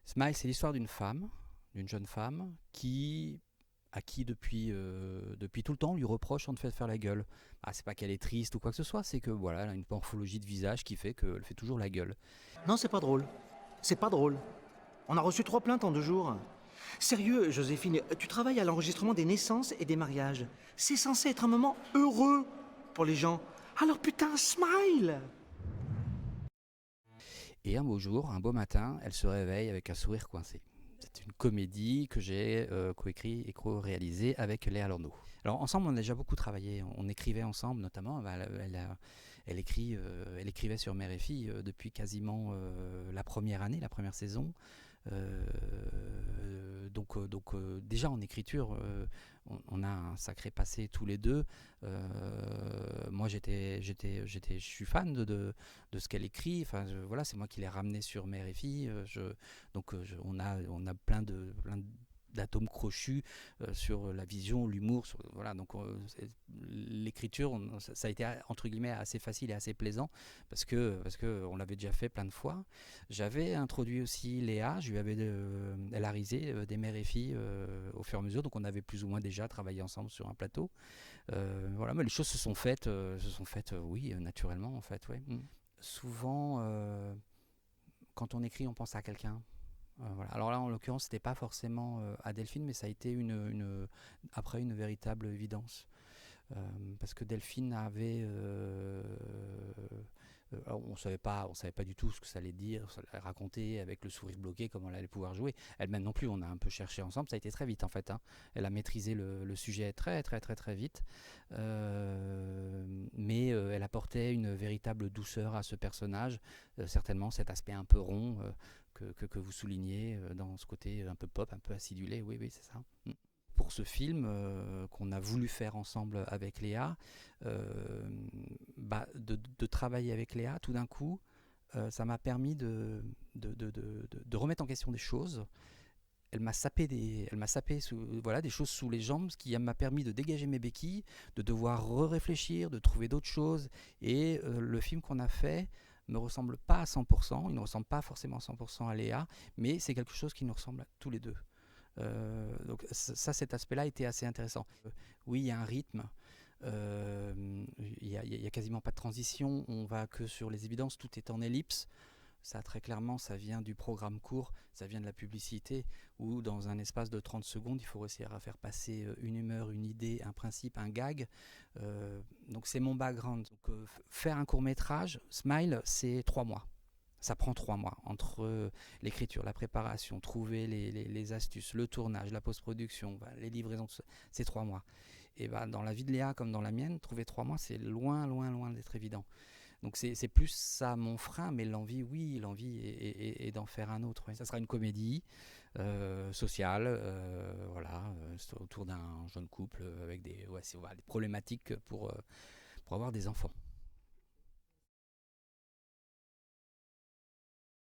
Smile, c'est l'histoire d'une jeune femme à qui depuis tout le temps on lui reproche en fait de faire la gueule. Ah, c'est pas qu'elle est triste ou quoi que ce soit, c'est que voilà, elle a une morphologie de visage qui fait qu'elle fait toujours la gueule. Non, c'est pas drôle. C'est pas drôle. On a reçu 3 plaintes en 2 jours. Sérieux, Joséphine, tu travailles à l'enregistrement des naissances et des mariages. C'est censé être un moment heureux pour les gens. Alors putain, smile. Et un beau jour, un beau matin, elle se réveille avec un sourire coincé. C'est une comédie que j'ai coécrit et co-réalisée avec Léa Lorneau. Alors ensemble, on a déjà beaucoup travaillé. On écrivait ensemble, notamment. Elle écrivait sur Mère et Fille depuis quasiment la première année, la première saison. Déjà en écriture, on a un sacré passé tous les deux. Moi, je suis fan de ce qu'elle écrit. Enfin, voilà, c'est moi qui l'ai ramené sur Mère et Fille. On a plein d'atomes crochus sur la vision, l'humour. Voilà, donc l'écriture, ça a été entre guillemets assez facile et assez plaisant parce que on l'avait déjà fait plein de fois. J'avais introduit aussi Léa, je lui avais hélarisé des mères et filles au fur et à mesure, donc on avait plus ou moins déjà travaillé ensemble sur un plateau. Voilà, mais les choses oui, naturellement en fait. Ouais. Souvent, quand on écrit, on pense à quelqu'un. Voilà. Alors là, en l'occurrence, c'était pas forcément à Delphine, mais ça a été après une véritable évidence. Parce que Delphine avait on savait pas du tout ce que ça allait dire, ça allait raconter avec le sourire bloqué, comment elle allait pouvoir jouer. Elle-même non plus, on a un peu cherché ensemble, ça a été très vite en fait. Hein. Elle a maîtrisé le sujet très vite, mais elle apportait une véritable douceur à ce personnage, certainement cet aspect un peu rond que vous soulignez dans ce côté un peu pop, un peu acidulé, oui, c'est ça. Pour ce film qu'on a voulu faire ensemble avec Léa, de travailler avec Léa, tout d'un coup, ça m'a permis de remettre en question des choses. Elle m'a sapé voilà, des choses sous les jambes, ce qui m'a permis de dégager mes béquilles, de devoir réfléchir, de trouver d'autres choses. Et le film qu'on a fait me ressemble pas à 100%, il ne ressemble pas forcément à 100% à Léa, mais c'est quelque chose qui nous ressemble à tous les deux. Donc ça, cet aspect-là était assez intéressant. Oui, il y a un rythme. Il y a quasiment pas de transition. On va que sur les évidences. Tout est en ellipse. Ça, très clairement, ça vient du programme court, ça vient de la publicité, où dans un espace de 30 secondes, il faut réussir à faire passer une humeur, une idée, un principe, un gag. Donc c'est mon background. Donc, faire un court métrage, Smile, c'est 3 mois. Ça prend 3 mois entre l'écriture, la préparation, trouver les astuces, le tournage, la post-production, les livraisons, c'est 3 mois. Et dans la vie de Léa comme dans la mienne, trouver 3 mois, c'est loin d'être évident. Donc c'est plus ça mon frein, mais l'envie est d'en faire un autre. Ouais. Ça sera une comédie sociale, voilà, autour d'un jeune couple avec des problématiques pour avoir des enfants.